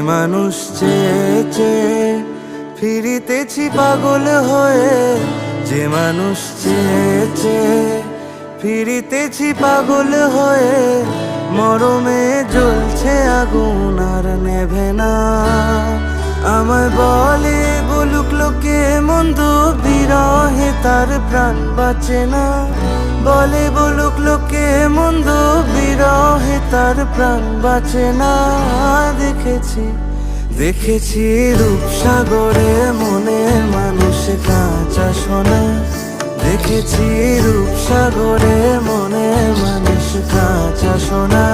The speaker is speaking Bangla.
মানুষ চেয়ে চেয়ে ফিরিতেছি পাগল হয়ে, যে মানুষ চেয়ে চেয়ে ফিরিতেছি পাগল হয়ে, মরমে জ্বলছে আগুন আর নেভে না। আমায় বলে বলুক লোকে মন্দ, বিরহে তার প্রাণ বাঁচে না। বলে বলুক লোকে মন্দ, বিরহে তার প্রাণ বাঁচে না। দেখেছি দেখেছি রূপসাগরে মনে মানুষ কাঁচা সোনা। দেখেছি রূপসাগরে মনে মানুষ কাঁচা সোনা।